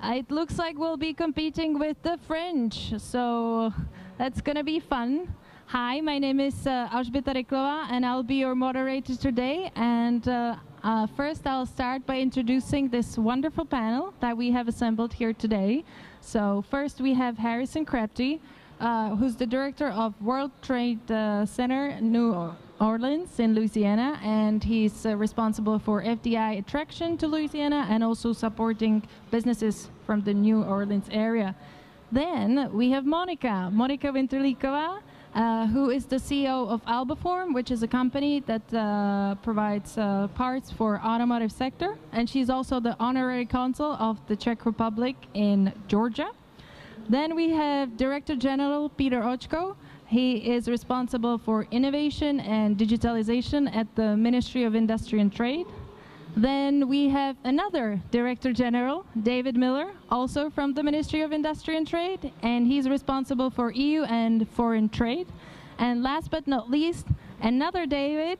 It looks like we'll be competing with the French, so that's gonna be fun. Hi, my name is Alžběta Ryklová, and I'll be your moderator today. And first, I'll start by introducing this wonderful panel that we have assembled here today. So first, we have Harrison Crabtree, who's the director of World Trade Center, New Orleans in Louisiana, and he's responsible for FDI attraction to Louisiana and also supporting businesses from the New Orleans area. Then we have Monika Winterlíková, who is the CEO of Albaform, which is a company that provides parts for automotive sector, and she's also the honorary consul of the Czech Republic in Georgia. Then we have Director General Peter Očko. He is responsible for innovation and digitalization at the Ministry of Industry and Trade. Then we have another Director General, David Miller, also from the Ministry of Industry and Trade, and he's responsible for EU and foreign trade. And last but not least, another David,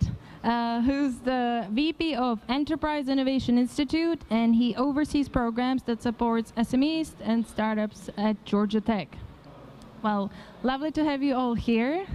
who's the VP of Enterprise Innovation Institute, and he oversees programs that supports SMEs and startups at Georgia Tech. Well, lovely to have you all here.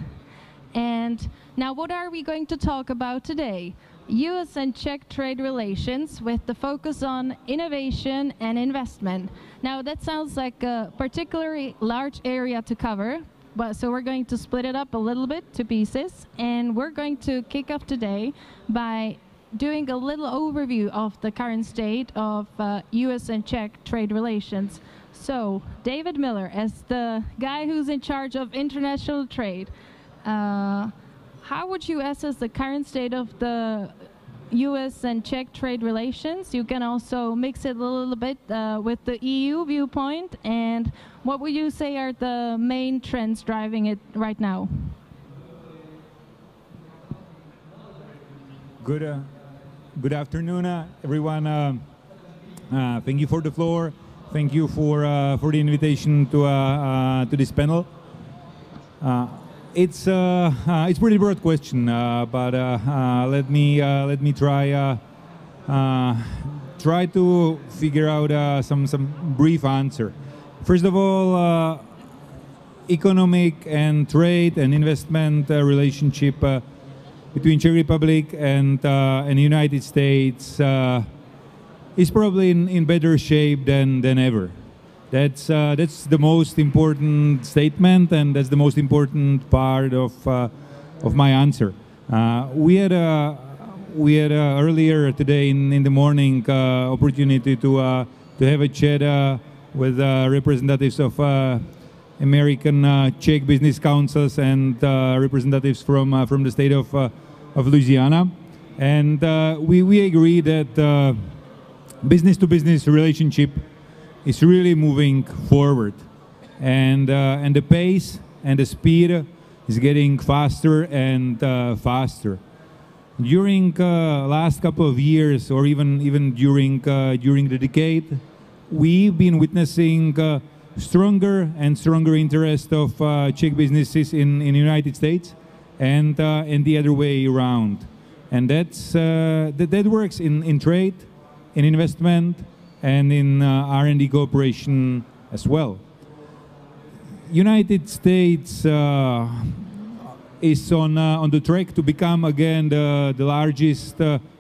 And now what are we going to talk about today? US and Czech trade relations with the focus on innovation and investment. Now that sounds like a particularly large area to cover, but so we're going to split it up a little bit to pieces, and we're going to kick off today by doing a little overview of the current state of US and Czech trade relations. So, David Miller, as the guy who's in charge of international trade, how would you assess the current state of the US and Czech trade relations? You can also mix it a little bit with the EU viewpoint, and what would you say are the main trends driving it right now? Good afternoon, everyone. Thank you for the floor. Thank you for the invitation to this panel. It's a pretty broad question, but let me try to figure out some brief answer. First of all, economic and trade and investment relationship between Czech Republic and the United States is probably in better shape than ever. That's the most important statement, and that's the most important part of my answer. We had earlier today in the morning opportunity to have a chat with representatives of American Czech business councils and representatives from the state of Louisiana, and we agree that business-to-business relationship is really moving forward, and the pace and the speed is getting faster and faster. During last couple of years, or even during the decade, we've been witnessing stronger and stronger interest of Czech businesses in the United States, and the other way around, and that works in trade, in investment, and in R&D cooperation as well. United States is on the track to become again the largest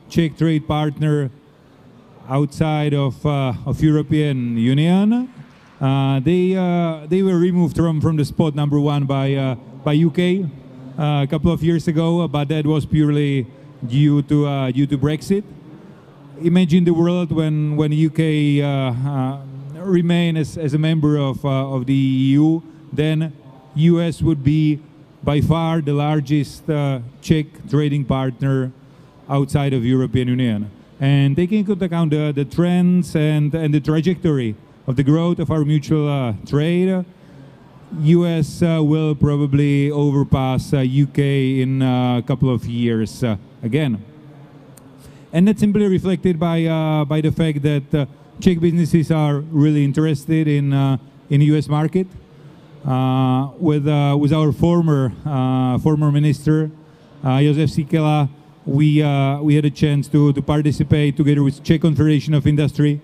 Czech trade partner outside of European Union. They were removed from the spot number one by UK a couple of years ago, but that was purely due to Brexit. Imagine the world when UK remain as a member of the EU, then US would be by far the largest Czech trading partner outside of European Union. And taking into account the trends and the trajectory of the growth of our mutual trade, US will probably overpass UK in a couple of years again. And that's simply reflected by the fact that Czech businesses are really interested in the US market. With our former minister Josef Síkela, we had a chance to participate together with Czech Confederation of Industry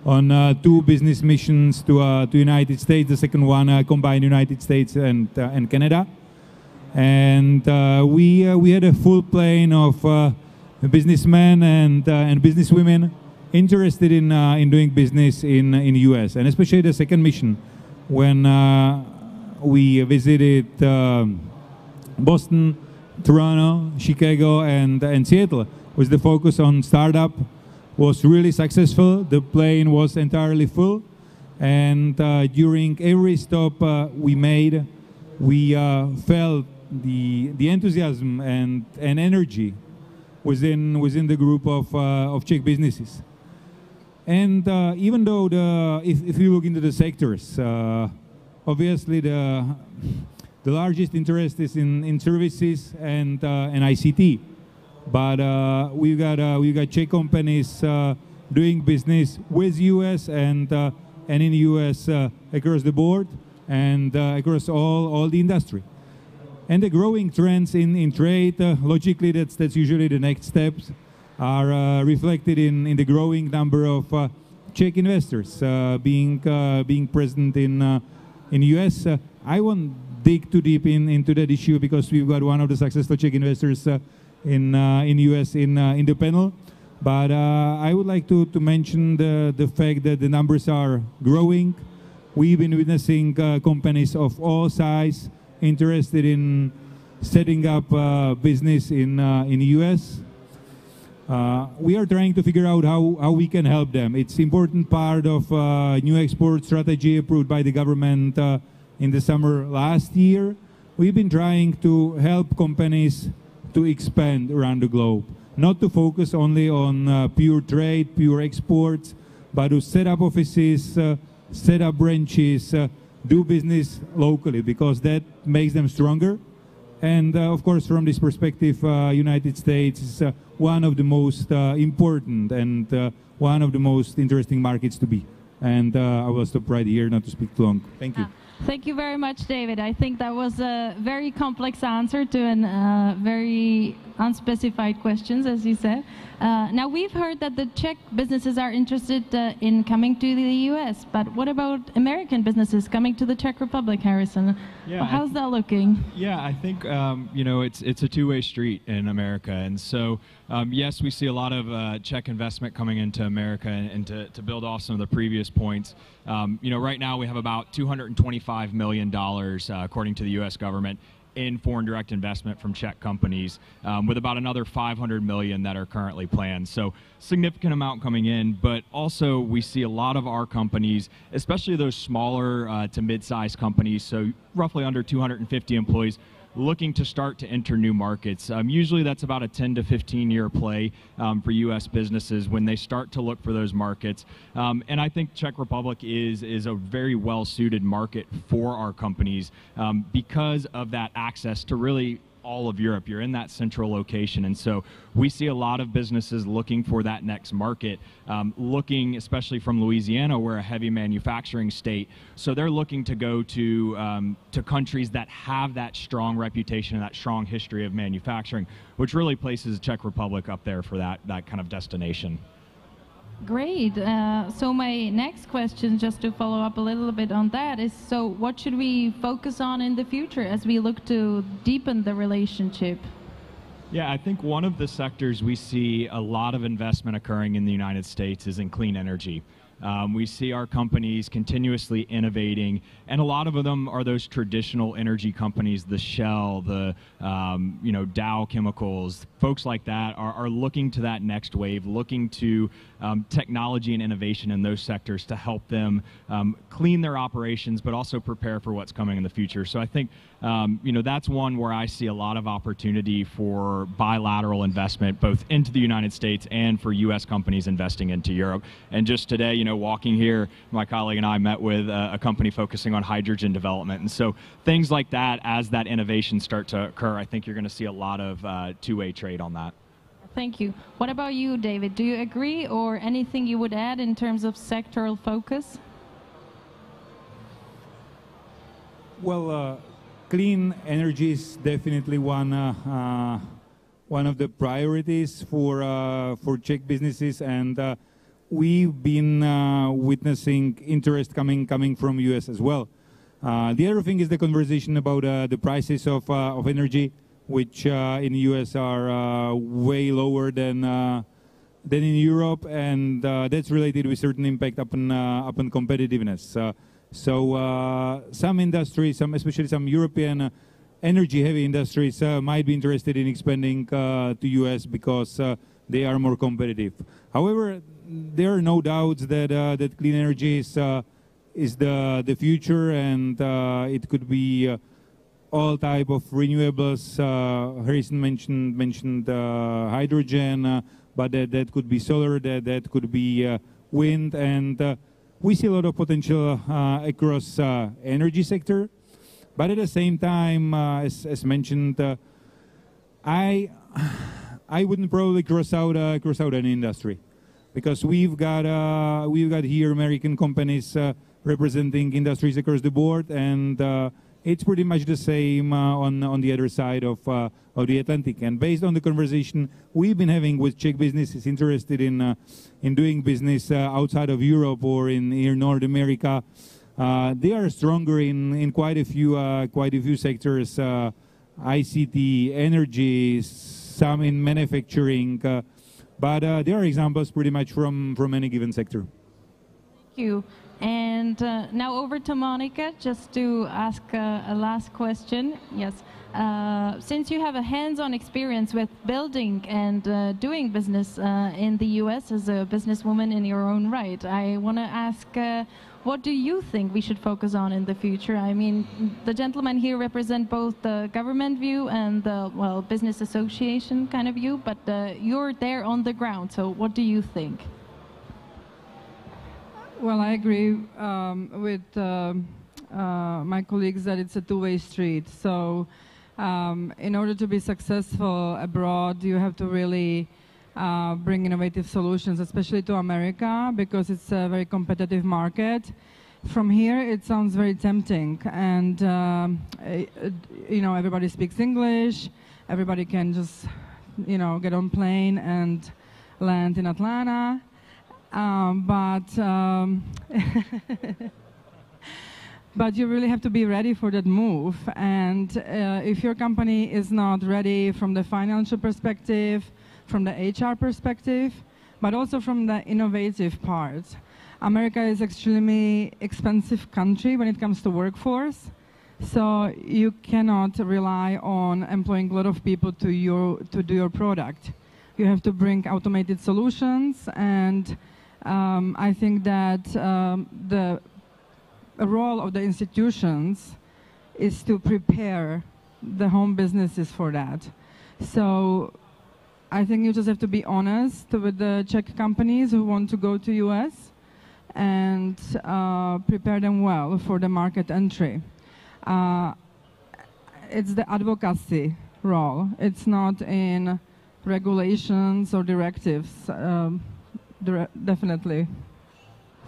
on 2 business missions to United States. The second one combined United States and Canada. And we had a full plane of businessmen and businesswomen interested in doing business in the U.S. And especially the second mission, when we visited Boston, Toronto, Chicago, and Seattle, was the focus on startup, was really successful. The plane was entirely full, and during every stop we made, we felt the enthusiasm and energy within the group of Czech businesses. And even though if you look into the sectors, obviously the largest interest is in services and ICT, but we've got Czech companies doing business with US and in the US across the board and across all the industry. And the growing trends in trade, logically that's usually the next steps, are reflected in the growing number of Czech investors being present in US. I won't dig too deep into that issue because we've got one of the successful Czech investors in US in the panel. But I would like to mention the fact that the numbers are growing. We've been witnessing companies of all size interested in setting up business in the US. We are trying to figure out how we can help them. It's important part of new export strategy approved by the government in the summer last year. We've been trying to help companies to expand around the globe, not to focus only on pure trade, pure exports, but to set up offices, set up branches, do business locally, because that makes them stronger. And of course, from this perspective, United States is one of the most important and one of the most interesting markets to be. And I will stop right here, not to speak too long. Thank you. Thank you very much, David. I think that was a very complex answer to a very unspecified questions, as you said. Now, we've heard that the Czech businesses are interested in coming to the US, but what about American businesses coming to the Czech Republic, Harrison? Yeah, well, how's that looking? Yeah, I think you know, it's a two-way street in America, and so yes, we see a lot of Czech investment coming into America, and to build off some of the previous points, you know, right now we have about $225 million, according to the U.S. government, in foreign direct investment from Czech companies, with about another 500 million that are currently planned. So significant amount coming in, but also we see a lot of our companies, especially those smaller to mid-sized companies, so roughly under 250 employees, looking to start to enter new markets. Usually that's about a 10 to 15 year play for U.S. businesses when they start to look for those markets. And I think Czech Republic is a very well-suited market for our companies because of that access to really all of Europe. You're in that central location, and so we see a lot of businesses looking for that next market, looking especially from Louisiana, we're a heavy manufacturing state, so they're looking to go to countries that have that strong reputation and that strong history of manufacturing, which really places the Czech Republic up there for that kind of destination. Great. So my next question, just to follow up a little bit on that, is so what should we focus on in the future as we look to deepen the relationship? Yeah, I think one of the sectors we see a lot of investment occurring in the United States is in clean energy. We see our companies continuously innovating, and a lot of them are those traditional energy companies, the Shell, the you know, Dow Chemicals, folks like that are looking to that next wave, looking to technology and innovation in those sectors to help them clean their operations, but also prepare for what's coming in the future. So I think you know, that's one where I see a lot of opportunity for bilateral investment, both into the United States and for U.S. companies investing into Europe. And just today, you know, walking here, my colleague and I met with a company focusing on hydrogen development. And so things like that, as that innovation start to occur, I think you're going to see a lot of two-way trade on that. Thank you. What about you, David? Do you agree, or anything you would add in terms of sectoral focus? Well, clean energy is definitely one of the priorities for Czech businesses, and we've been witnessing interest coming from US as well. The other thing is the conversation about the prices of energy, which in the US are way lower than in Europe, and that's related with certain impact upon competitiveness. So some industries, especially some European energy-heavy industries, might be interested in expanding to US because they are more competitive. However, there are no doubts that that clean energy is the future, and it could be all type of renewables. Harrison mentioned hydrogen, but that could be solar, that could be wind, and we see a lot of potential across energy sector. But at the same time, as mentioned, I wouldn't probably cross out any industry, because we've got here American companies representing industries across the board, and it's pretty much the same on the other side of the Atlantic. And based on the conversation we've been having with Czech businesses interested in doing business outside of Europe or in North America, they are stronger in quite a few sectors, ICT, energy, some in manufacturing, but there are examples pretty much from any given sector. Thank you. And now over to Monica, just to ask a last question. Yes. Since you have a hands-on experience with building and doing business in the US as a businesswoman in your own right, I want to ask, what do you think we should focus on in the future? I mean, the gentlemen here represent both the government view and the, well, business association kind of view, but you're there on the ground, so what do you think? Well, I agree with my colleagues that it's a two-way street. So in order to be successful abroad, you have to really bring innovative solutions, especially to America, because it's a very competitive market. From here, it sounds very tempting. And, you know, everybody speaks English. Everybody can just, you know, get on plane and land in Atlanta. But you really have to be ready for that move. And if your company is not ready from the financial perspective, from the HR perspective, but also from the innovative part, America is extremely expensive country when it comes to workforce. So you cannot rely on employing a lot of people to do your product. You have to bring automated solutions, and I think that the role of the institutions is to prepare the home businesses for that. So I think you just have to be honest with the Czech companies who want to go to US and prepare them well for the market entry. It's the advocacy role. It's not in regulations or directives. Definitely.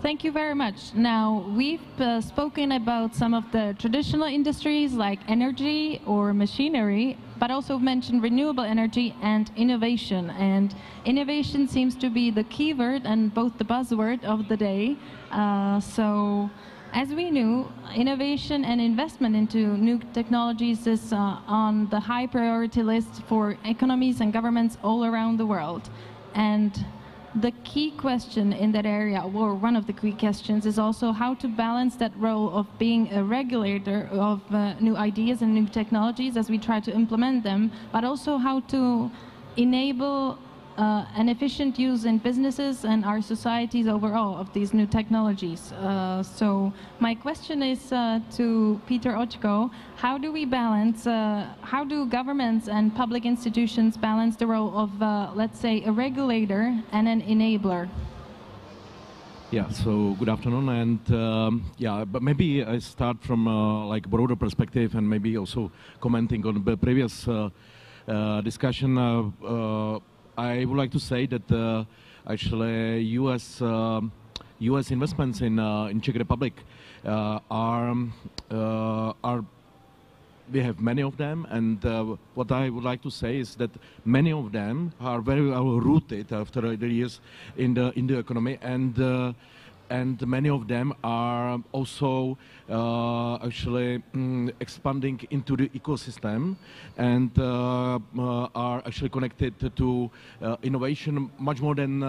Thank you very much. Now, we've spoken about some of the traditional industries like energy or machinery, but also mentioned renewable energy and innovation. And innovation seems to be the keyword and both the buzzword of the day. So, as we knew, innovation and investment into new technologies is on the high priority list for economies and governments all around the world. And the key question in that area, or one of the key questions, is also how to balance that role of being a regulator of new ideas and new technologies as we try to implement them, but also how to enable an efficient use in businesses and our societies overall of these new technologies. So my question is to Peter Oczko, how do we balance, how do governments and public institutions balance the role of, let's say, a regulator and an enabler? Yeah, so good afternoon, and yeah, but maybe I start from like a broader perspective and maybe also commenting on the previous discussion. I would like to say that actually U.S. investments in Czech Republic are we have many of them, and what I would like to say is that many of them are very well rooted after the years in the economy, and many of them are also actually expanding into the ecosystem and are actually connected to innovation much more than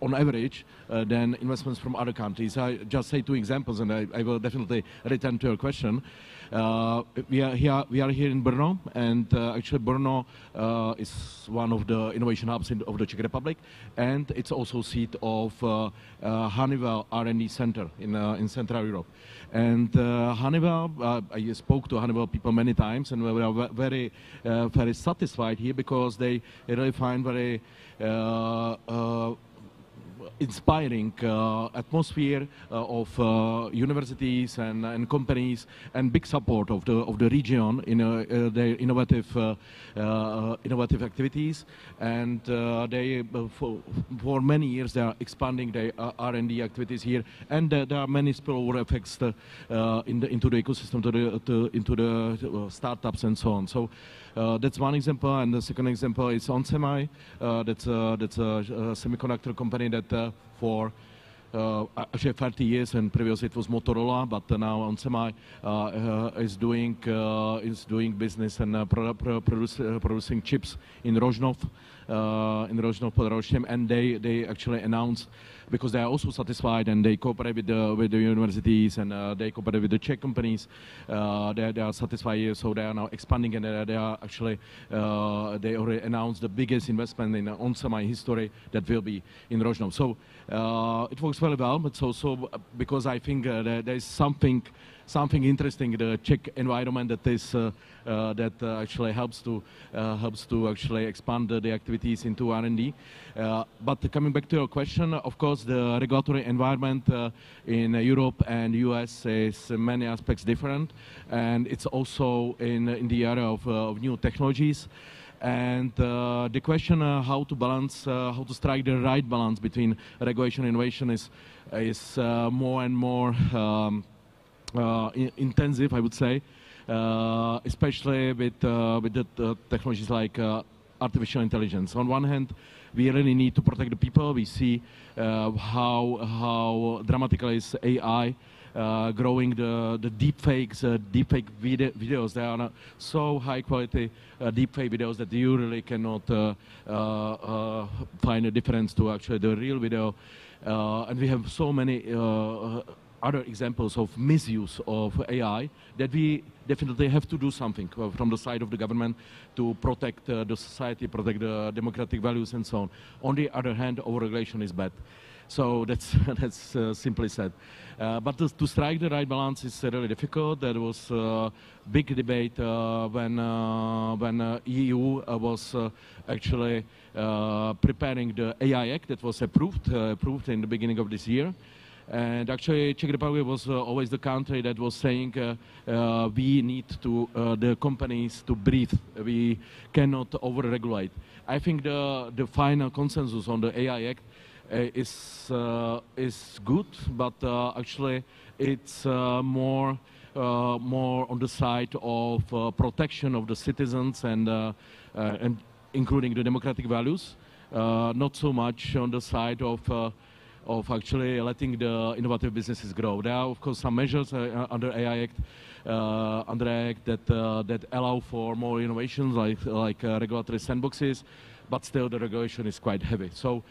on average than investments from other countries. I just say 2 examples, and I will definitely return to your question. We are here in Brno, and actually Brno is one of the innovation hubs of the Czech Republic, and it's also seat of Honeywell R&D Center in Central Europe. And Honeywell, I spoke to Honeywell people many times, and we are very satisfied here because they really find very inspiring atmosphere of universities and companies, and big support of the region in their innovative activities. And they for many years they are expanding their R&D activities here, and there are many spillover effects into the ecosystem, into the startups and so on. So that's one example, and the second example is onsemi. That's a semiconductor company that for actually 30 years, and previously it was Motorola, but now onsemi is doing business and producing chips in Rožnov, pod Rožněm, and they actually announced, because they are also satisfied and they cooperate with the universities, and they cooperate with the Czech companies. They are satisfied, so they are now expanding, and they are actually they already announced the biggest investment in onsemi history that will be in Rožnov. So it works very well, but also because I think there is something interesting in the Czech environment that is actually helps to actually expand the activities into R&D. But coming back to your question, of course, the regulatory environment in Europe and US is in many aspects different, and it's also in the area of new technologies. And the question how to strike the right balance between regulation and innovation is more and more intensive, I would say, especially with the technologies like artificial intelligence. On one hand, we really need to protect the people. We see how dramatically is AI growing the deepfake videos. They are so high quality deepfake videos that you really cannot find a difference to actually the real video. And we have so many other examples of misuse of AI that we definitely have to do something from the side of the government to protect the society, protect the democratic values and so on. On the other hand, overregulation is bad. So that's simply said. But to strike the right balance is really difficult. There was a big debate when EU was actually preparing the AI Act that was approved in the beginning of this year. And actually, Czech Republic was always the country that was saying we need to the companies to breathe. We cannot over-regulate. I think the final consensus on the AI Act is good, but actually it's more on the side of protection of the citizens and including the democratic values, not so much on the side of actually letting the innovative businesses grow. There are, of course, some measures under AI Act, that allow for more innovations, like regulatory sandboxes, but still the regulation is quite heavy. So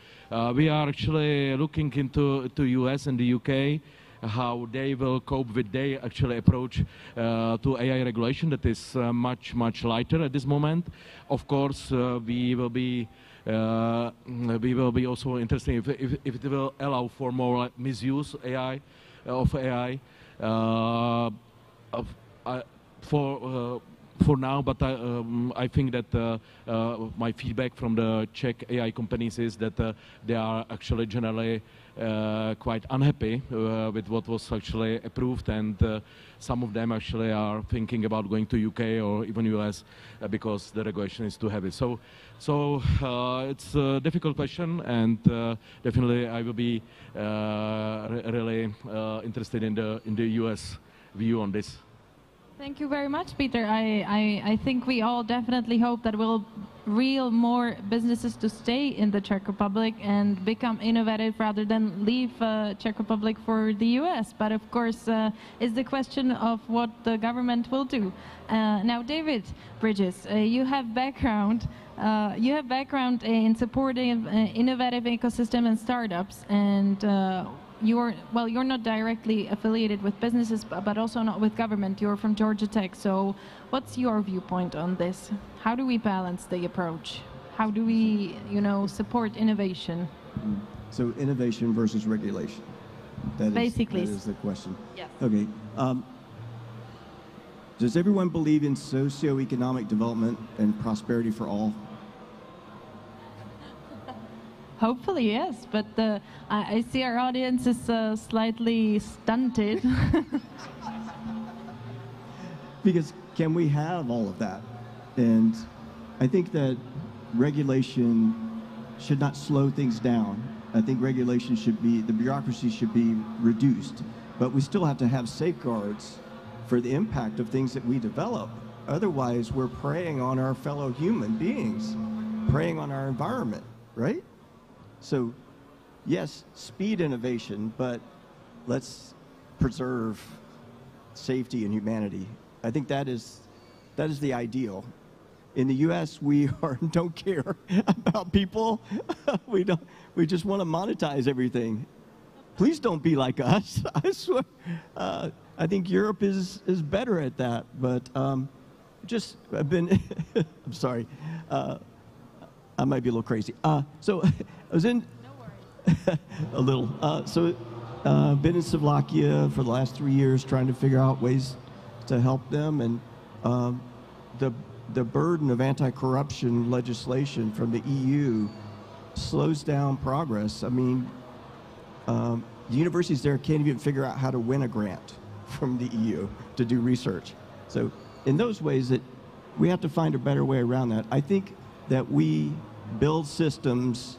we are actually looking into US and the UK, how they will cope with their actually approach to AI regulation that is much lighter at this moment. Of course, we will be also interested if it will allow for more misuse of AI for now, but I think that my feedback from the Czech AI companies is that they are actually generally quite unhappy with what was actually approved, and some of them actually are thinking about going to UK or even US because the regulation is too heavy. So it's a difficult question, and definitely I will be really interested in the US view on this. Thank you very much, Peter. I think we all definitely hope that we'll reel more businesses to stay in the Czech Republic and become innovative rather than leave Czech Republic for the US. But of course, it's the question of what the government will do. Now, David Bridges, you have background in supporting innovative ecosystem and startups, and you're not directly affiliated with businesses, but also not with government. You're from Georgia Tech. So what's your viewpoint on this? How do we balance the approach? How do we, support innovation? So innovation versus regulation. That is the question. Yes. Okay. Does everyone believe in socioeconomic development and prosperity for all? Hopefully, yes, but I see our audience is slightly stunted. Because can we have all of that? And I think that regulation should not slow things down. I think regulation the bureaucracy should be reduced, but we still have to have safeguards for the impact of things that we develop. Otherwise, we're preying on our fellow human beings, preying on our environment, right? So, yes, speed innovation, but let's preserve safety and humanity. I think that is the ideal. In the U.S., we don't care about people. We just want to monetize everything. Please don't be like us. I swear. I think Europe is better at that. But I've been. I'm sorry. I might be a little crazy. So I was in. No worries. A little. Been in Slovakia for the last 3 years, trying to figure out ways to help them, and the burden of anti-corruption legislation from the EU slows down progress. I mean, the universities there can't even figure out how to win a grant from the EU to do research. So in those ways, that we have to find a better way around that. I think that we build systems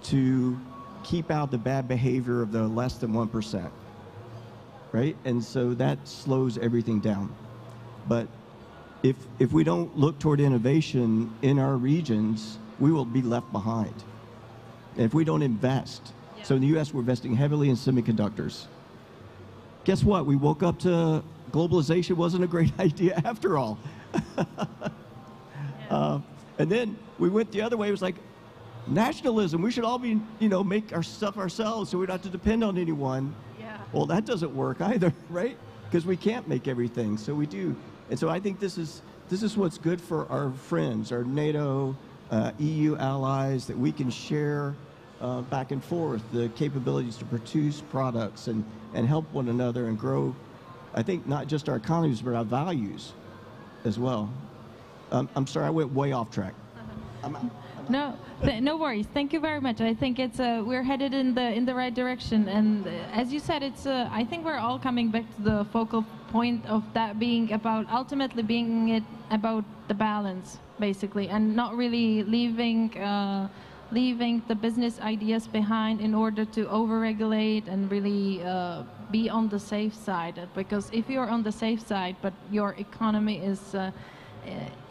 to keep out the bad behavior of the less than 1%, right? And so that slows everything down. But if we don't look toward innovation in our regions, we will be left behind. And if we don't invest, so in the US, we're investing heavily in semiconductors. Guess what? We woke up to globalization wasn't a great idea after all. And then we went the other way. It was like nationalism. We should all be, make our stuff ourselves so we don't have to depend on anyone. Yeah. Well, that doesn't work either, right? Because we can't make everything, so we do. And so I think this is what's good for our friends, our NATO, EU allies, that we can share back and forth the capabilities to produce products and help one another and grow, I think, not just our economies, but our values as well. I'm sorry, I went way off track. No worries. Thank you very much. I think we're headed in the right direction. And as you said, I think we're all coming back to the focal point of that being ultimately being about the balance, basically, and not really leaving the business ideas behind in order to overregulate and really be on the safe side. Because if you're on the safe side, but your economy is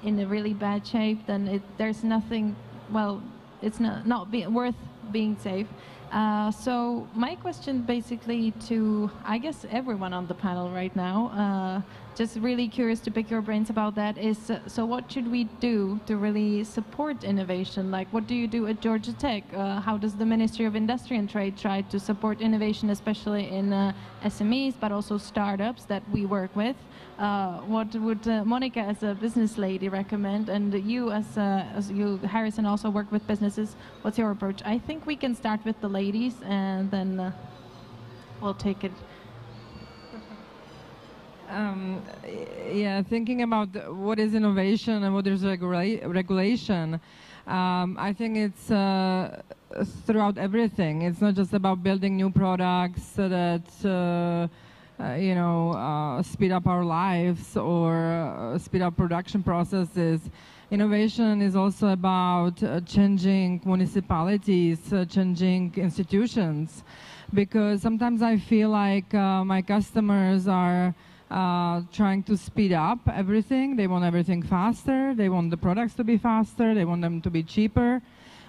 in a really bad shape, then there's nothing. Well, it's not worth being safe. So my question basically to, I guess, everyone on the panel right now, just really curious to pick your brains about that, is so what should we do to really support innovation? Like, what do you do at Georgia Tech? How does the Ministry of Industry and Trade try to support innovation, especially in SMEs, but also startups that we work with? What would Monica, as a business lady, recommend? And you, as you, Harrison, also work with businesses. What's your approach? I think we can start with the ladies, and then we'll take it. Yeah, thinking about what is innovation and what is regulation, I think it's throughout everything. It's not just about building new products that speed up our lives or speed up production processes. Innovation is also about changing municipalities, changing institutions, because sometimes I feel like my customers are trying to speed up everything. They want everything faster. They want the products to be faster. They want them to be cheaper.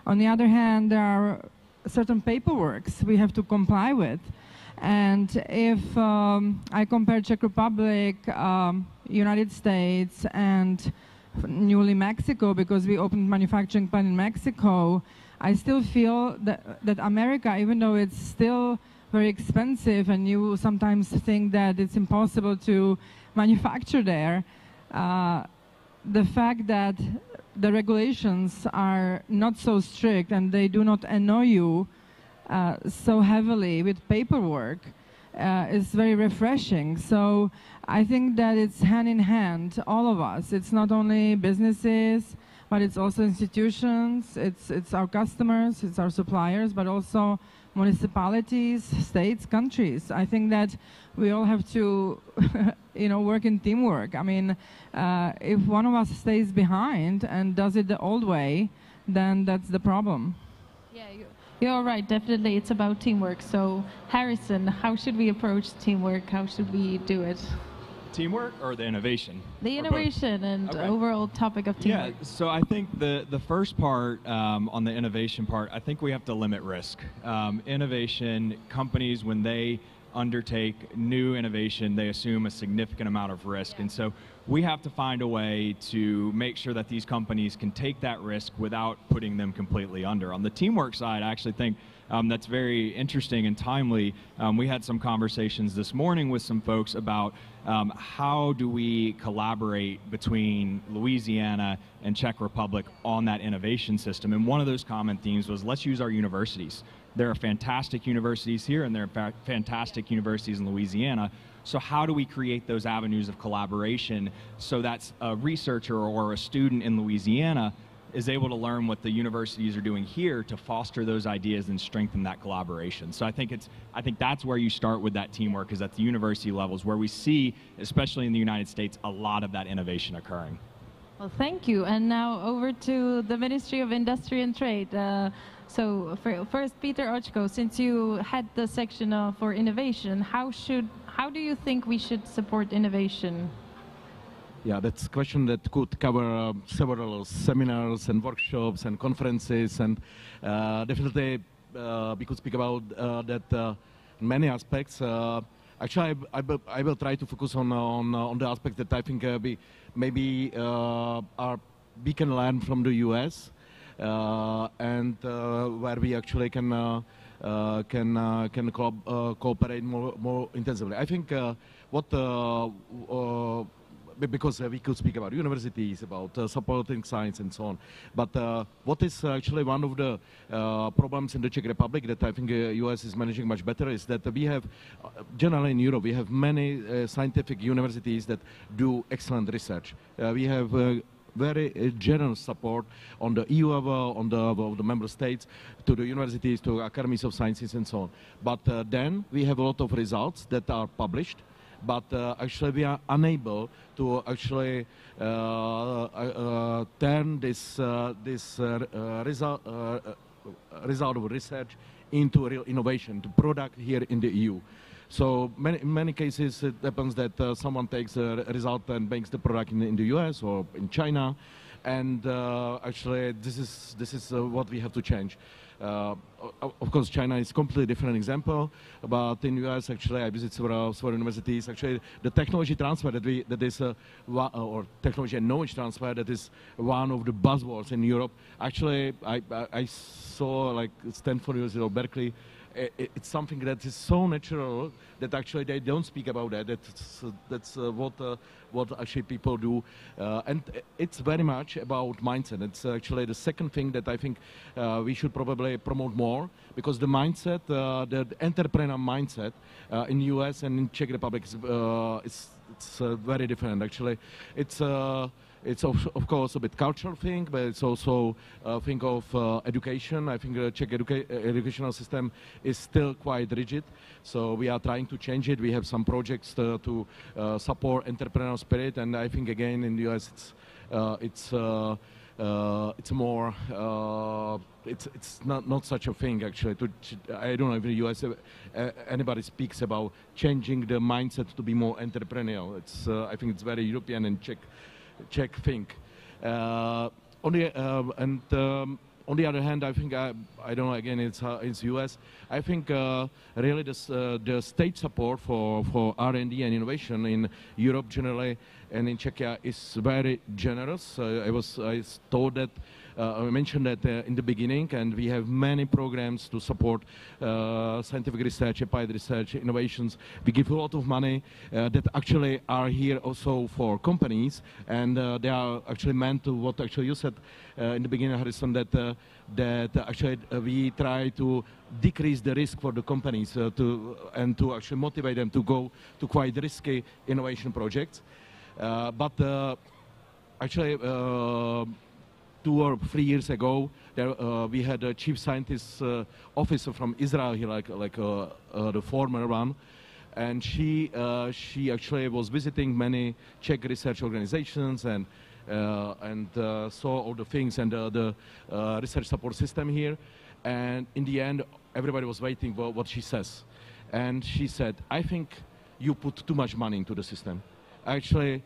On the other hand, there are certain paperworks we have to comply with. And if I compare Czech Republic, United States, and newly Mexico, because we opened manufacturing plant in Mexico, I still feel that America, even though it's still very expensive and you sometimes think that it's impossible to manufacture there, the fact that the regulations are not so strict and they do not annoy you so heavily with paperwork is very refreshing. So I think that it's hand in hand, all of us. It's not only businesses, but it's also institutions, it's our customers, it's our suppliers, but also municipalities, states, countries. I think that we all have to work in teamwork. I mean, if one of us stays behind and does it the old way, then that's the problem. Yeah, you're right. Definitely, it's about teamwork. So, Harrison, how should we approach teamwork? How should we do it? Teamwork or the innovation? The innovation and overall topic of teamwork. Yeah, so I think the first part, on the innovation part, I think we have to limit risk. Innovation, companies, when they undertake new innovation, they assume a significant amount of risk. And so we have to find a way to make sure that these companies can take that risk without putting them completely under. On the teamwork side, I actually think that's very interesting and timely. We had some conversations this morning with some folks about how do we collaborate between Louisiana and Czech Republic on that innovation system. And one of those common themes was, let's use our universities. There are fantastic universities here and there are fantastic universities in Louisiana. So how do we create those avenues of collaboration so that a researcher or a student in Louisiana is able to learn what the universities are doing here to foster those ideas and strengthen that collaboration. So I think that's where you start with that teamwork, is at the university levels, where we see, especially in the United States, a lot of that innovation occurring. Well, thank you. And now over to the Ministry of Industry and Trade. So first, Peter Oczko, since you had the section for innovation, how do you think we should support innovation? Yeah, that's a question that could cover several seminars and workshops and conferences, and definitely we could speak about that in many aspects. Actually, I will try to focus on the aspect that I think we can learn from the US, and where we actually can cooperate more intensively. I think because we could speak about universities, about supporting science and so on. But what is actually one of the problems in the Czech Republic that I think the US is managing much better is that we have, generally in Europe, we have many scientific universities that do excellent research. We have very generous support on the EU level, on the level of the member states, to the universities, to academies of sciences and so on. But then we have a lot of results that are published, but actually we are unable to actually turn this result of research into real innovation, to product here in the EU. So in many cases it happens that someone takes a result and makes the product in the US or in China, and actually this is what we have to change. Of course, China is a completely different example, but in US, actually, I visit several universities. Actually, the technology transfer or technology and knowledge transfer, that is one of the buzzwords in Europe. Actually, I saw like Stanford University or Berkeley. It's something that is so natural that actually they don't speak about that. That's what actually people do, and it's very much about mindset. It's actually the second thing that I think we should probably promote more, because the mindset, the entrepreneur mindset in the US and in Czech Republic it's very different. Actually, it's of course a bit cultural thing, but it's also a thing of education. I think the Czech educational system is still quite rigid, so we are trying to change it. We have some projects to support entrepreneurial spirit, and I think again in the US it's more it's not such a thing actually. I don't know if in the US anybody speaks about changing the mindset to be more entrepreneurial. It's I think it's very European and Czech thing. On the other hand, I think I don't know. Again, it's US. I think really the state support for R&D and innovation in Europe generally and in Czechia is very generous. I told that. I mentioned that in the beginning, and we have many programs to support scientific research, applied research, innovations. We give a lot of money that actually are here also for companies, and they are actually meant to what actually you said in the beginning, Harrison, that actually we try to decrease the risk for the companies to actually motivate them to go to quite risky innovation projects. But actually. 2 or 3 years ago, we had a chief scientist officer from Israel here, like the former one, and she actually was visiting many Czech research organizations and saw all the things and the research support system here. And in the end, everybody was waiting for what she says, and she said, "I think you put too much money into the system. Actually,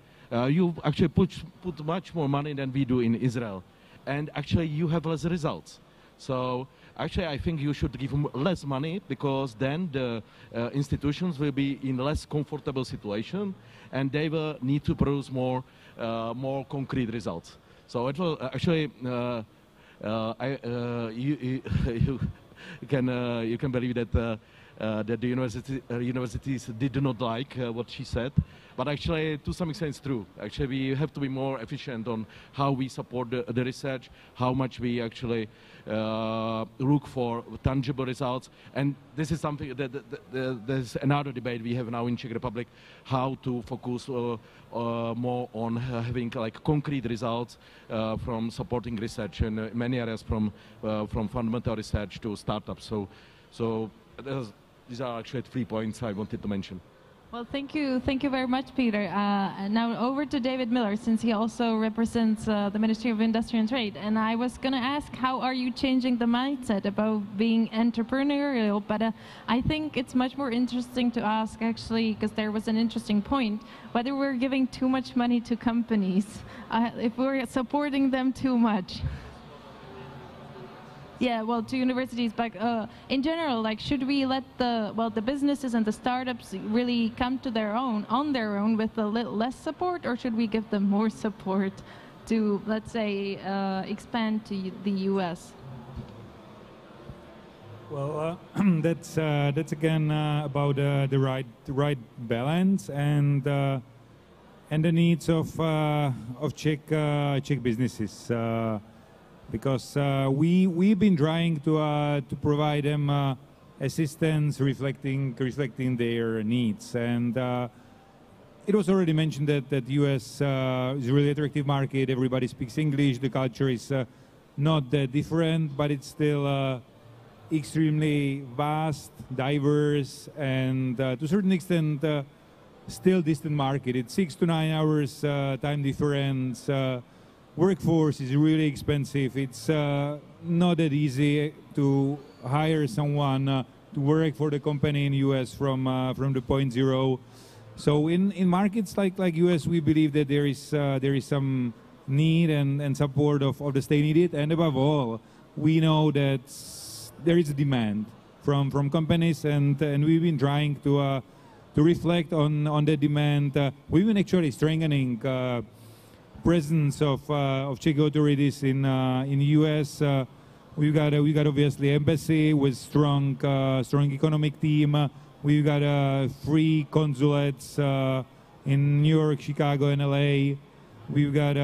you actually put much more money than we do in Israel." And actually you have less results. So actually I think you should give them less money, because then the institutions will be in less comfortable situation and they will need to produce more concrete results. So it will actually you can believe that that the universities did not like what she said, but actually to some extent it's true. Actually we have to be more efficient on how we support the research, how much we actually look for tangible results, and this is something that there's another debate we have now in Czech Republic, how to focus more on having like concrete results from supporting research in many areas, from fundamental research to startups. So these are actually 3 points I wanted to mention. Well, thank you very much, Peter. Now over to David Miller, since he also represents the Ministry of Industry and Trade. And I was going to ask, how are you changing the mindset about being entrepreneurial? But I think it's much more interesting to ask, actually, because there was an interesting point, whether we're giving too much money to companies, if we're supporting them too much. Yeah, well, to universities, but in general, like, should we let the businesses and the startups really come to their own on their own with a little less support, or should we give them more support to, let's say, expand to the U.S.? Well, that's again about the right balance and the needs of Czech businesses. Because we've been trying to provide them assistance reflecting their needs, and it was already mentioned that U.S. is a really attractive market. Everybody speaks English. The culture is not that different, but it's still extremely vast, diverse, and to a certain extent still distant market. It's 6 to 9 hours time difference. Workforce is really expensive. It's not that easy to hire someone to work for the company in US from the point zero. So in markets like US, we believe that there is some need and support of the state needed, and above all, we know that there is a demand from companies, and we've been trying to reflect on the demand. We've been actually strengthening presence of Czech authorities in the U.S. We've got obviously embassy with strong economic team. We've got 3 consulates in New York, Chicago, and L.A. We've got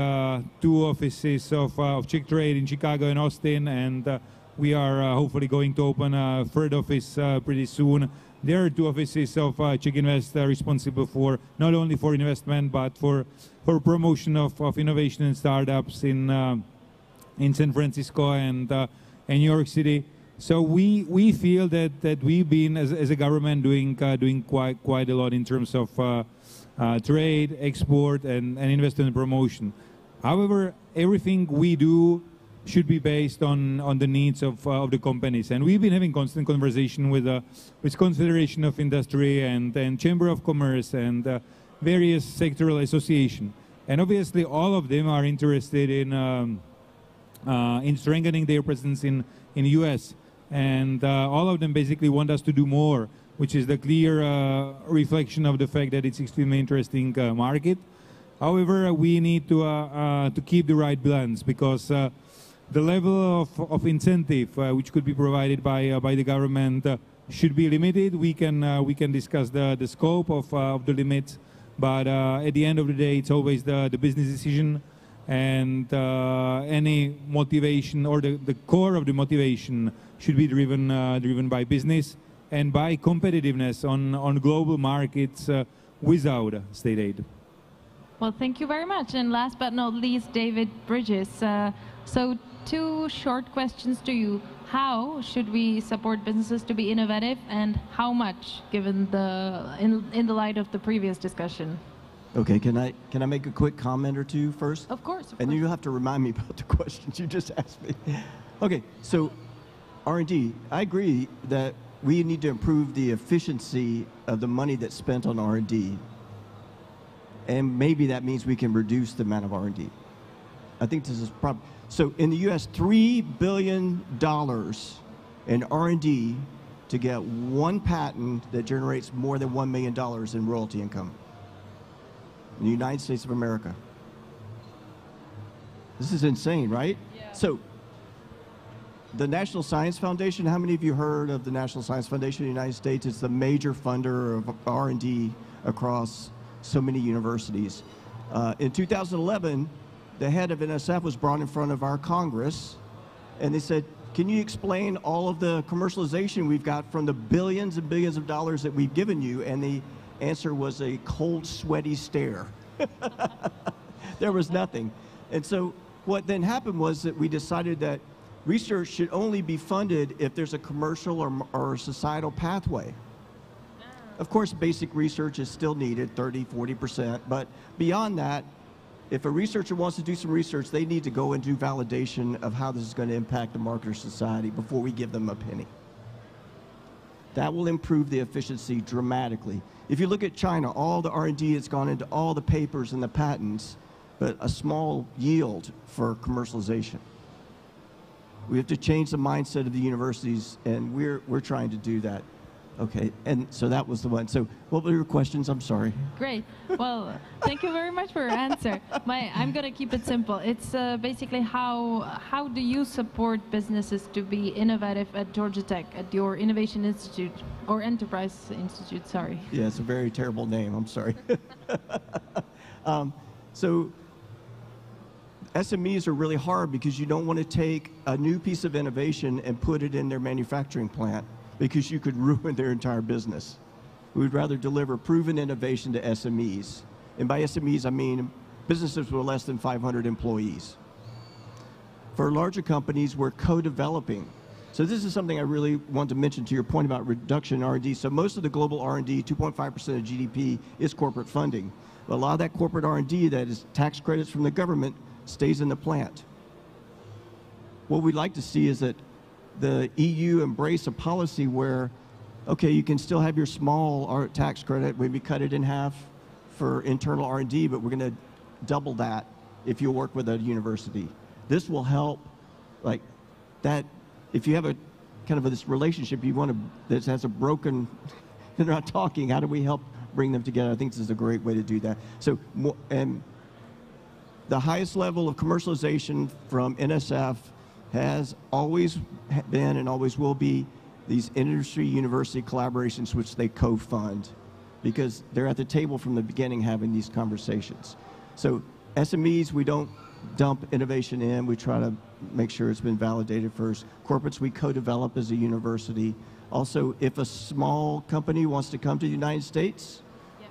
2 offices of Czech Trade in Chicago and Austin, and we are hopefully going to open a 3rd office pretty soon. There are 2 offices of Czech Invest responsible for not only for investment but for promotion of innovation and startups in San Francisco and New York City. So we feel that we've been as a government doing quite a lot in terms of trade, export, and investment promotion. However, everything we do should be based on the needs of the companies. And we've been having constant conversation with Confederation of Industry and Chamber of Commerce and various sectoral associations. And obviously all of them are interested in strengthening their presence in the US. And all of them basically want us to do more, which is the clear reflection of the fact that it's extremely interesting market. However, we need to keep the right balance, because the level of incentive which could be provided by the government should be limited. We can discuss the scope of the limits, but at the end of the day, it's always the business decision, and any motivation, or the core of the motivation, should be driven by business and by competitiveness on global markets without state aid. Well, thank you very much. And last but not least, David Bridges. So 2 short questions to you. How should we support businesses to be innovative, and how much, given in the light of the previous discussion? Okay, can I make a quick comment or two first? Of course. And you have to remind me about the questions you just asked me. Okay, so R&D, I agree that we need to improve the efficiency of the money that's spent on R&D. And maybe that means we can reduce the amount of R&D. I think this is probably, so in the US, $3 billion in R&D to get one patent that generates more than $1 million in royalty income in the United States of America. This is insane, right? Yeah. So the National Science Foundation, how many of you heard of the National Science Foundation in the United States? It's the major funder of R&D across so many universities. In 2011, the head of NSF was brought in front of our Congress, and they said, can you explain all of the commercialization we've got from the billions and billions of dollars that we've given you? And the answer was a cold, sweaty stare. There was nothing. And so what then happened was that we decided that research should only be funded if there's a commercial or societal pathway. Of course, basic research is still needed, 30, 40%, but beyond that, if a researcher wants to do some research, they need to go and do validation of how this is going to impact the market or society before we give them a penny. That will improve the efficiency dramatically. If you look at China, all the R&D has gone into all the papers and the patents, but a small yield for commercialization. We have to change the mindset of the universities, and we're trying to do that. Okay, and so that was the one. So what were your questions? I'm sorry. Great. Well, thank you very much for your answer. I'm going to keep it simple. It's basically how do you support businesses to be innovative at Georgia Tech, at your Innovation Institute, or Enterprise Institute, sorry. Yeah, it's a very terrible name. I'm sorry. So SMEs are really hard because you don't want to take a new piece of innovation and put it in their manufacturing plant, because you could ruin their entire business. We would rather deliver proven innovation to SMEs. And by SMEs, I mean businesses with less than 500 employees. For larger companies, we're co-developing. So this is something I really want to mention to your point about reduction in R&D. So most of the global R&D, 2.5% of GDP, is corporate funding. But a lot of that corporate R&D, that is tax credits from the government, stays in the plant. What we'd like to see is that the EU embrace a policy where, okay, you can still have your small tax credit, maybe cut it in half for internal R&D, but we're going to double that if you work with a university. This will help, like that. If you have a kind of this relationship you want to that has a broken, they're not talking. How do we help bring them together? I think this is a great way to do that. So, and the highest level of commercialization from NSF has always been and always will be these industry-university collaborations, which they co-fund, because they're at the table from the beginning having these conversations. So SMEs, we don't dump innovation in. We try to make sure it's been validated first. Corporates, we co-develop as a university. Also, if a small company wants to come to the United States, yep.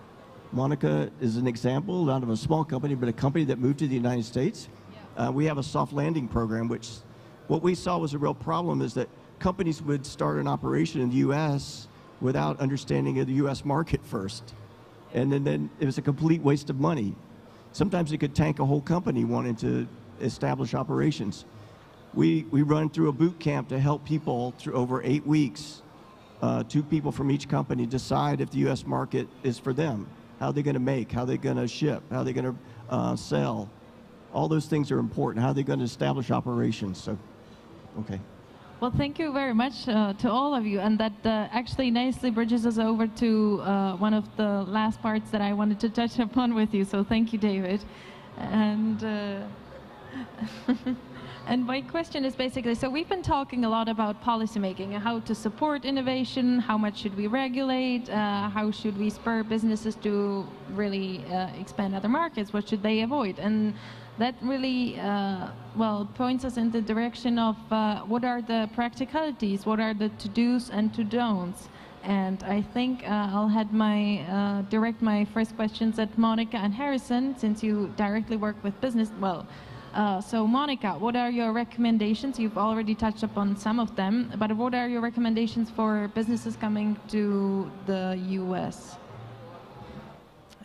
Monica is an example, not of a small company, but a company that moved to the United States. Yep. We have a soft landing program, which what we saw was a real problem is that companies would start an operation in the U.S. without understanding of the U.S. market first. And then it was a complete waste of money. Sometimes it could tank a whole company wanting to establish operations. We run through a boot camp to help people through over 8 weeks. 2 people from each company decide if the U.S. market is for them. How they're going to make, how they're going to ship, how they're going to sell. All those things are important. How they're going to establish operations. So, okay. Well, thank you very much to all of you, and that actually nicely bridges us over to one of the last parts that I wanted to touch upon with you. So thank you, David. And and my question is basically, so we've been talking a lot about policymaking and how to support innovation, how much should we regulate, how should we spur businesses to really expand other markets, what should they avoid? And that really, well, points us in the direction of what are the practicalities, what are the to-dos and to-don'ts. And I think I'll direct my first questions at Monica and Harrison, since you directly work with business. Well, so Monica, what are your recommendations? You've already touched upon some of them, but what are your recommendations for businesses coming to the US?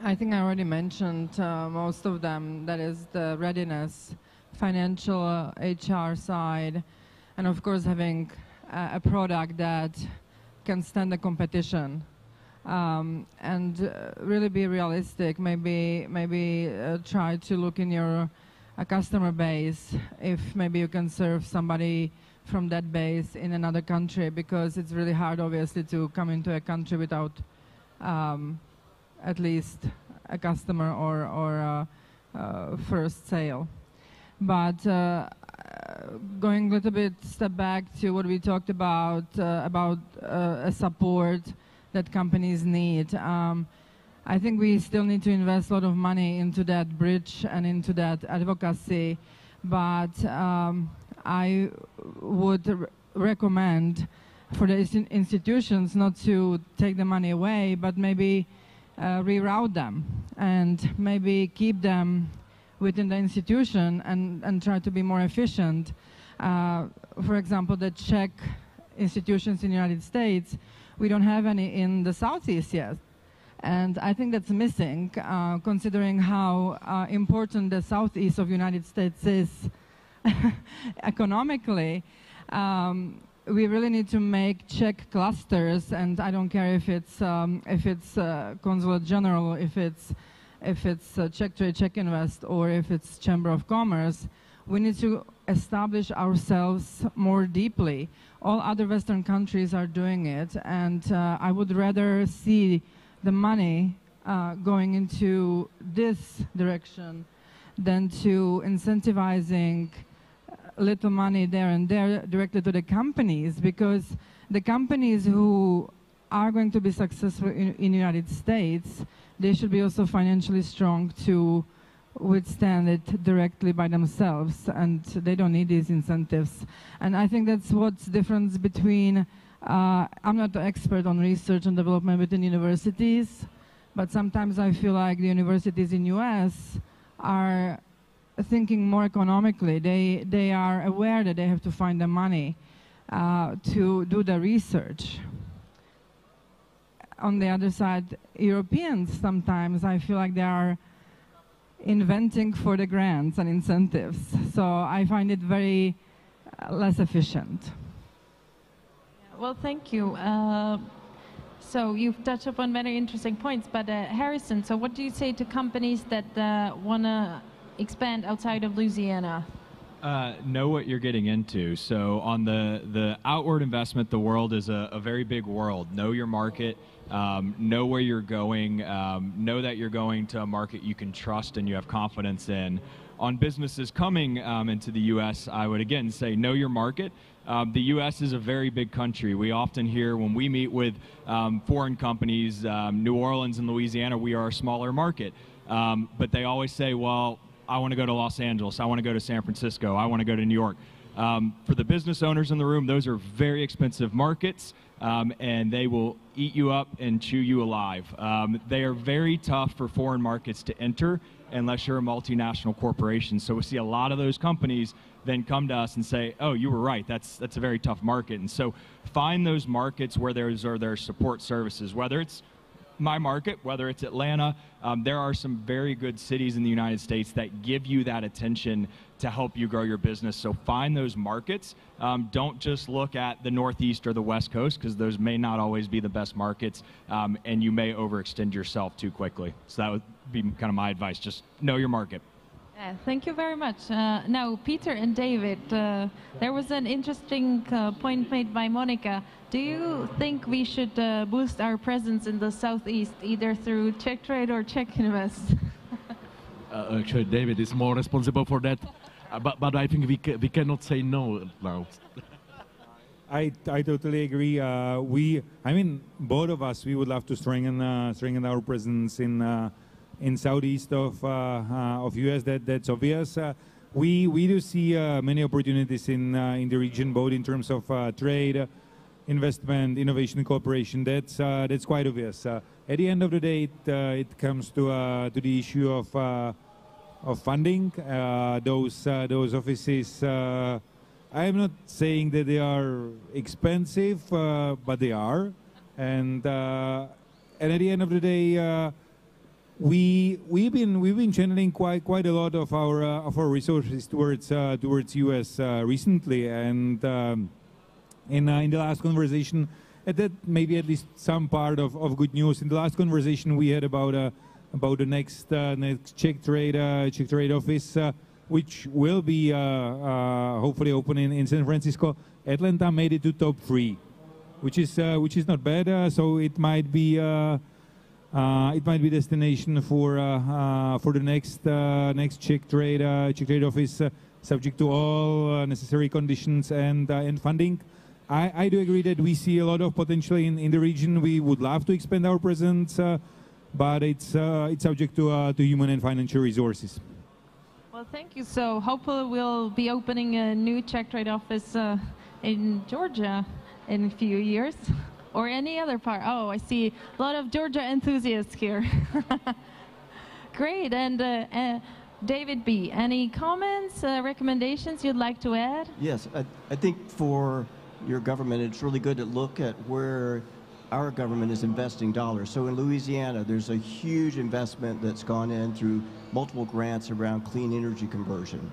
I think I already mentioned most of them. That is the readiness, financial, HR side, and of course having a product that can stand the competition, and really be realistic. Maybe try to look in your customer base, if maybe you can serve somebody from that base in another country, because it's really hard, obviously, to come into a country without at least a customer or first sale. But going a little bit step back to what we talked about a support that companies need. I think we still need to invest a lot of money into that bridge and into that advocacy, but I would recommend for the institutions not to take the money away, but maybe reroute them and maybe keep them within the institution and try to be more efficient. For example, the Czech institutions in the United States, we don't have any in the Southeast yet. And I think that's missing, considering how important the southeast of the United States is economically. We really need to make Czech clusters, and I don't care if it's Consulate General, if it's Czech Trade, Czech Invest, or if it's Chamber of Commerce. We need to establish ourselves more deeply. All other Western countries are doing it, and I would rather see the money going into this direction than to incentivizing little money there and there directly to the companies, because the companies who are going to be successful in the United States, they should be also financially strong to withstand it directly by themselves, and they don't need these incentives. And I think that's what's the difference between I'm not an expert on research and development within universities, but sometimes I feel like the universities in US are thinking more economically. They are aware that they have to find the money to do the research. On the other side, Europeans sometimes, I feel like they are inventing for the grants and incentives. So I find it very less efficient. Well, thank you. So you've touched upon very interesting points, but Harrison, so what do you say to companies that want to expand outside of Louisiana? Know what you're getting into. So on the outward investment, the world is a very big world. Know your market, know where you're going, know that you're going to a market you can trust and you have confidence in. On businesses coming into the U.S., I would again say know your market. The U.S. is a very big country. We often hear when we meet with foreign companies, New Orleans and Louisiana, we are a smaller market. But they always say, well, I want to go to Los Angeles, I want to go to San Francisco, I want to go to New York. For the business owners in the room, those are very expensive markets, and they will eat you up and chew you alive. They are very tough for foreign markets to enter unless you're a multinational corporation. So we see a lot of those companies then come to us and say, oh, you were right, that's a very tough market. And so find those markets where there are support services, whether it's my market, whether it's Atlanta, there are some very good cities in the United States that give you that attention to help you grow your business. So find those markets. Don't just look at the Northeast or the West Coast, because those may not always be the best markets, and you may overextend yourself too quickly. So that would be kind of my advice. Just know your market. Yeah, thank you very much. Now, Peter and David, there was an interesting point made by Monica. Do you think we should boost our presence in the Southeast, either through Czech Trade or Czech Invest? Actually, David is more responsible for that, but I think we cannot say no now. I totally agree. I mean, both of us, we would love to strengthen our presence in southeast of US. That's obvious. We do see many opportunities in the region, both in terms of trade, investment, innovation, and cooperation. That's quite obvious. At the end of the day, it comes to the issue of funding. Those offices. I am not saying that they are expensive, but they are, and at the end of the day. We've been channeling quite a lot of our resources towards US recently, and in the last conversation, that maybe at least some part of good news. In the last conversation we had about the next Czech trade office, which will be hopefully open in San Francisco. Atlanta made it to top 3, which is not bad. So it might be. It might be destination for the next Czech trade office, subject to all necessary conditions and funding. I do agree that we see a lot of potential in the region. We would love to expand our presence, but it's subject to human and financial resources. Well, thank you. So hopefully we'll be opening a new Czech trade office in Georgia in a few years. Or any other part. Oh, I see a lot of Georgia enthusiasts here. Great. And David B., any comments, recommendations you'd like to add? Yes, I think for your government, it's really good to look at where our government is investing dollars. So in Louisiana, there's a huge investment that's gone in through multiple grants around clean energy conversion.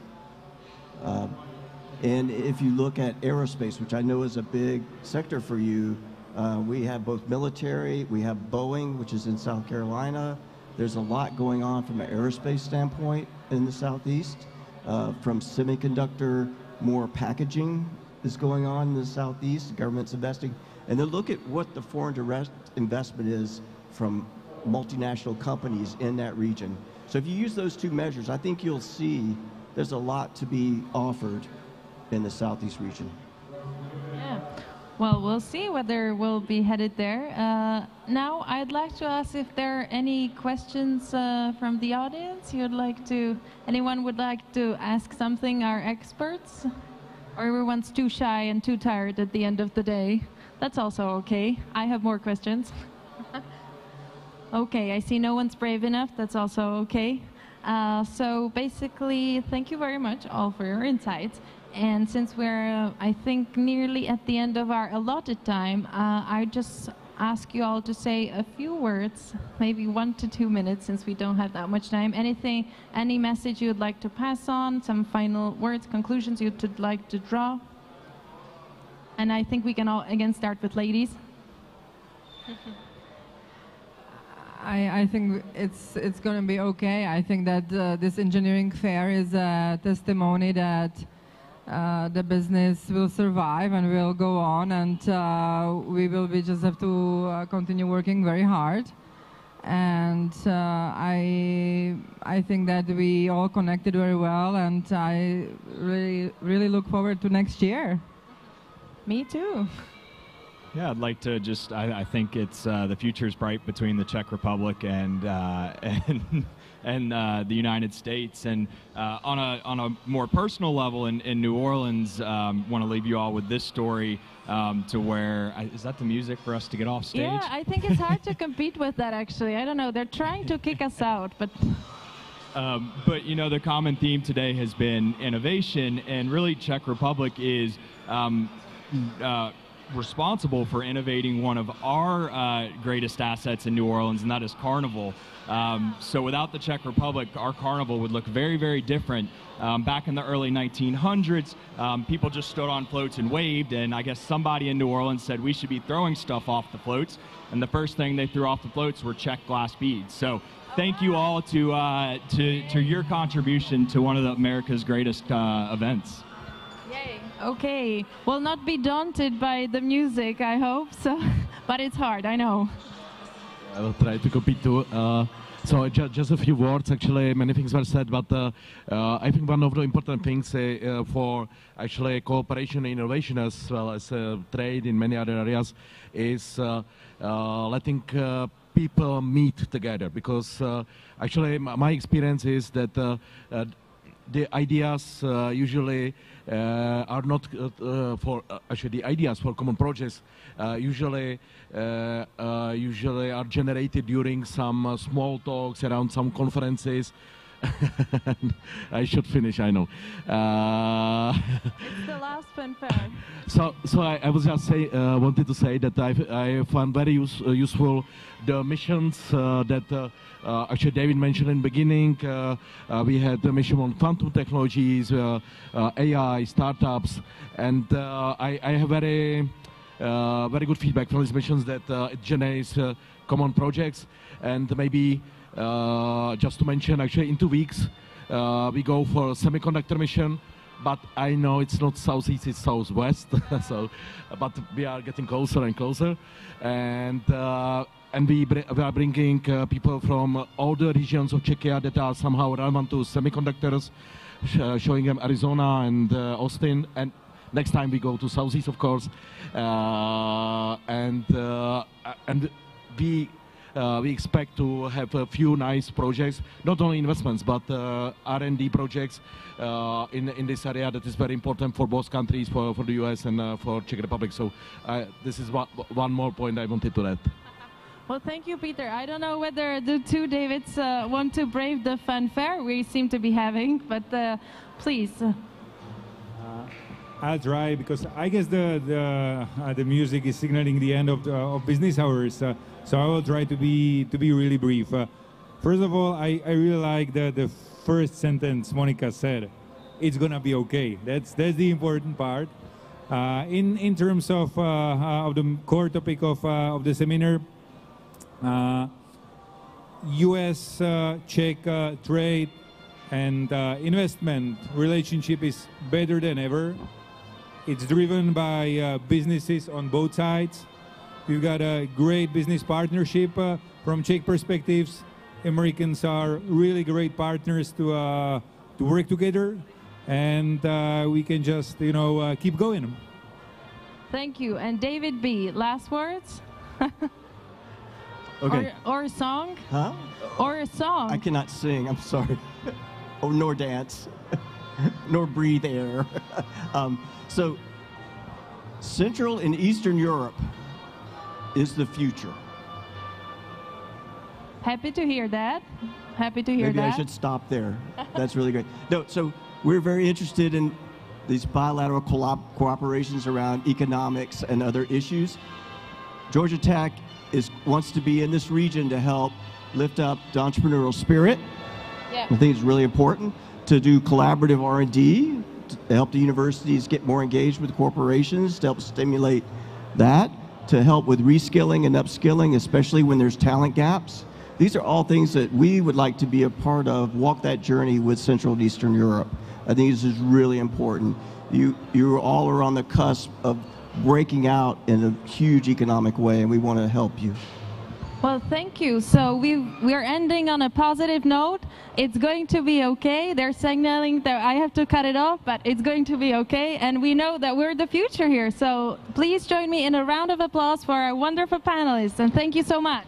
And if you look at aerospace, which I know is a big sector for you, we have both military, we have Boeing, which is in South Carolina. There's a lot going on from an aerospace standpoint in the Southeast. From semiconductor, more packaging is going on in the Southeast. The government's investing. And then look at what the foreign direct investment is from multinational companies in that region. So if you use those two measures, I think you'll see there's a lot to be offered in the Southeast region. Yeah. Well, we'll see whether we'll be headed there. Now, I'd like to ask if there are any questions from the audience. Anyone would like to ask something, our experts? Or everyone's too shy and too tired at the end of the day? That's also okay. I have more questions. Okay, I see no one's brave enough. That's also okay. So basically, thank you very much all for your insights. And since we're, I think, nearly at the end of our allotted time, I just ask you all to say a few words, maybe 1 to 2 minutes, since we don't have that much time. Any message you would like to pass on, some final words, conclusions you'd like to draw? And I think we can all, again, start with ladies. I think it's going to be okay. I think that this engineering fair is a testimony that the business will survive and will go on, and we will just have to continue working very hard. And I think that we all connected very well, and I really look forward to next year. Me too. Yeah, I'd like to just, I think it's the future is bright between the Czech Republic and the United States. And on a more personal level in New Orleans, want to leave you all with this story to where, is that the music for us to get off stage? Yeah, I think it's hard to compete with that, actually. I don't know, they're trying to kick us out, but... But, you know, the common theme today has been innovation, and really Czech Republic is responsible for innovating one of our greatest assets in New Orleans, and that is Carnival. So without the Czech Republic, our Carnival would look very, very different. Back in the early 1900s, people just stood on floats and waved, and I guess somebody in New Orleans said we should be throwing stuff off the floats, and the first thing they threw off the floats were Czech glass beads. So thank you all to your contribution to one of America's greatest events. Yay. Okay, we'll not be daunted by the music, I hope so, but it's hard, I know. I will try to compete too. So just a few words. Actually, many things were said, but I think one of the important things for actually cooperation and innovation as well as trade in many other areas is letting people meet together. Because actually, my experience is that the ideas usually are not for actually the ideas for common projects usually are generated during some small talks around some conferences. I should finish, I know. It's the last fanfare. So I was just wanted to say that I found very useful the missions that actually David mentioned in the beginning. We had the mission on quantum technologies, AI, startups, and I have very good feedback from these missions that it generates common projects. And maybe just to mention, actually in 2 weeks we go for a semiconductor mission, but I know it's not southeast, it's southwest. So, but we are getting closer and closer, and we are bringing people from all the regions of Czechia that are somehow relevant to semiconductors, showing them Arizona and Austin, and next time we go to southeast, of course, and we expect to have a few nice projects, not only investments, but R&D projects in this area that is very important for both countries, for the US and for Czech Republic. So this is one more point I wanted to add. Well, thank you, Peter. I don't know whether the two Davids want to brave the fanfare we seem to be having, but please. I'll try, because I guess the music is signaling the end of business hours. So I will try to be really brief. First of all, I really like the first sentence Monica said. It's gonna be okay. That's the important part. In terms of the core topic of the seminar, U.S. Czech trade and investment relationship is better than ever. It's driven by businesses on both sides. We've got a great business partnership from Czech perspectives. Americans are really great partners to work together, and we can just keep going. Thank you. And David B., last words? Okay. Or a song? Huh? Or a song. I cannot sing, I'm sorry. Or nor dance, nor breathe air. So Central and Eastern Europe is the future. Happy to hear that. Happy to hear Maybe that. I should stop there. That's really great. No, so we're very interested in these bilateral cooperations around economics and other issues. Georgia Tech wants to be in this region to help lift up the entrepreneurial spirit. Yeah. I think it's really important to do collaborative R&D to help the universities get more engaged with corporations, to help stimulate that, to help with reskilling and upskilling, especially when there's talent gaps. These are all things that we would like to be a part of, walk that journey with Central and Eastern Europe. I think this is really important. You all are on the cusp of breaking out in a huge economic way, and we want to help you. Well, thank you. So we're ending on a positive note. It's going to be okay. They're signaling that I have to cut it off, but it's going to be okay. And we know that we're the future here. So please join me in a round of applause for our wonderful panelists. And thank you so much.